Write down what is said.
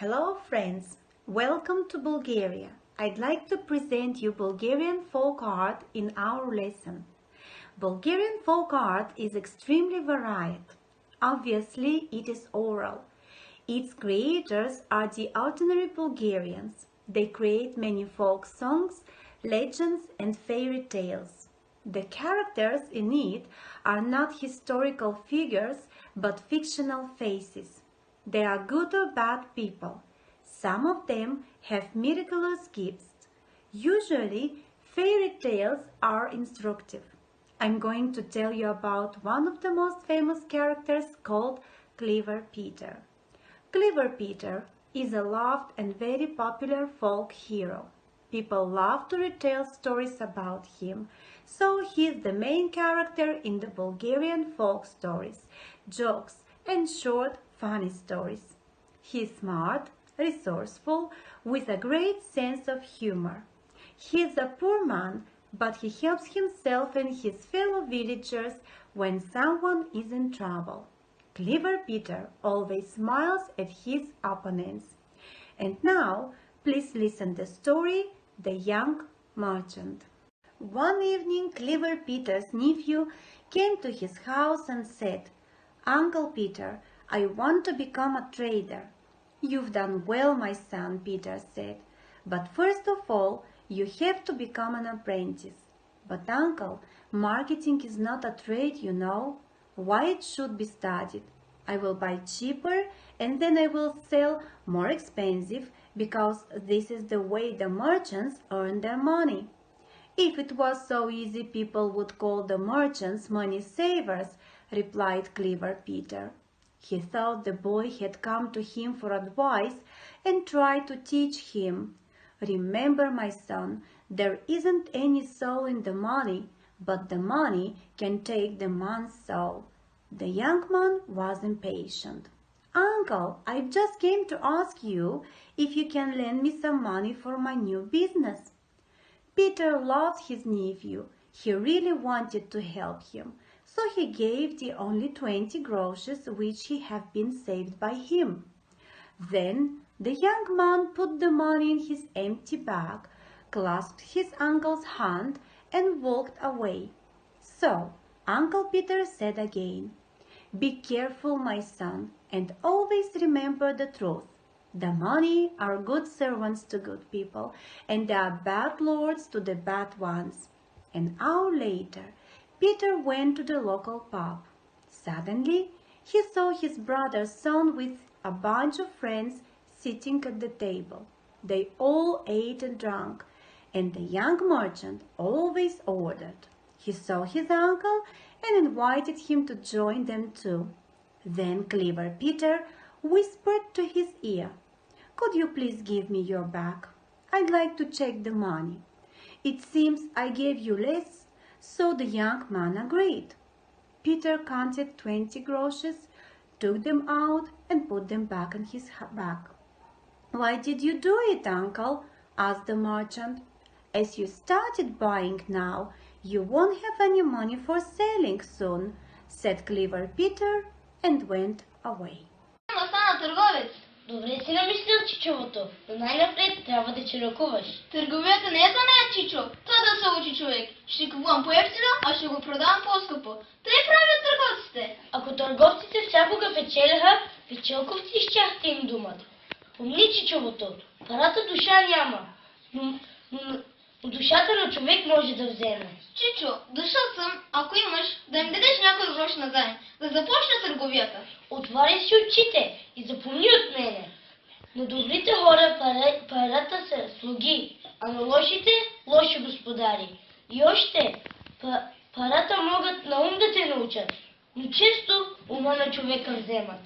Hello friends, welcome to Bulgaria. I'd like to present you Bulgarian folk art in our lesson. Bulgarian folk art is extremely varied. Obviously, it is oral. Its creators are the ordinary Bulgarians. They create many folk songs, legends and fairy tales. The characters in it are not historical figures but fictional faces. They are good or bad people. Some of them have miraculous gifts. Usually, fairy tales are instructive. I'm going to tell you about one of the most famous characters called Clever Peter. Clever Peter is a loved and very popular folk hero. People love to retell stories about him, so he is the main character in the Bulgarian folk stories, jokes and short, funny stories. He is smart, resourceful, with a great sense of humor. He is a poor man, but he helps himself and his fellow villagers when someone is in trouble. Clever Peter always smiles at his opponents. And now, please listen to the story, The Young Merchant. One evening, Clever Peter's nephew came to his house and said, "Uncle Peter, I want to become a trader." "You've done well, my son," Peter said, "but first of all, you have to become an apprentice." "But uncle, marketing is not a trade, you know. Why it should be studied? I will buy cheaper and then I will sell more expensive because this is the way the merchants earn their money." "If it was so easy, people would call the merchants money savers," replied Clever Peter. He thought the boy had come to him for advice and tried to teach him. "Remember, my son, there isn't any soul in the money, but the money can take the man's soul." The young man was impatient. "Uncle, I just came to ask you if you can lend me some money for my new business." Peter loved his nephew. He really wanted to help him, so he gave the only 20 groschen which had been saved by him. Then the young man put the money in his empty bag, clasped his uncle's hand, and walked away. So Uncle Peter said again, "Be careful, my son, and always remember the truth. The money are good servants to good people, and they are bad lords to the bad ones." An hour later, Peter went to the local pub. Suddenly, he saw his brother's son with a bunch of friends sitting at the table. They all ate and drank, and the young merchant always ordered. He saw his uncle and invited him to join them too. Then Clever Peter whispered to his ear, "Could you please give me your bag? I'd like to check the money." "It seems I gave you less," so the young man agreed. Peter counted 20 groschen, took them out and put them back in his bag. "Why did you do it, uncle?" asked the merchant. "As you started buying now, you won't have any money for selling soon," said Clever Peter and went away. Стана търговец. Добре си намислил, чичовото, но най-напред трябва да чиракуваш. Търговията не е за нея, чичо. Това да се учи човек. Ще купувам по-евтино, а ще го продавам по-скъпо. Тъй правят търговците. Ако търговците всякога печелиха, печелковци щяхте им думат. Помни, чичовото, парата душа няма, но душата на човек може да вземе. Чичо, дошъл съм, ако имаш, да им дадеш някой грош назаем, да започне търговията. Отваряй си очите и запомни от мене. На добрите хора парата са слуги, а на лошите лоши господари. И още, парата могат на ум да те научат, но често ума на човека вземат.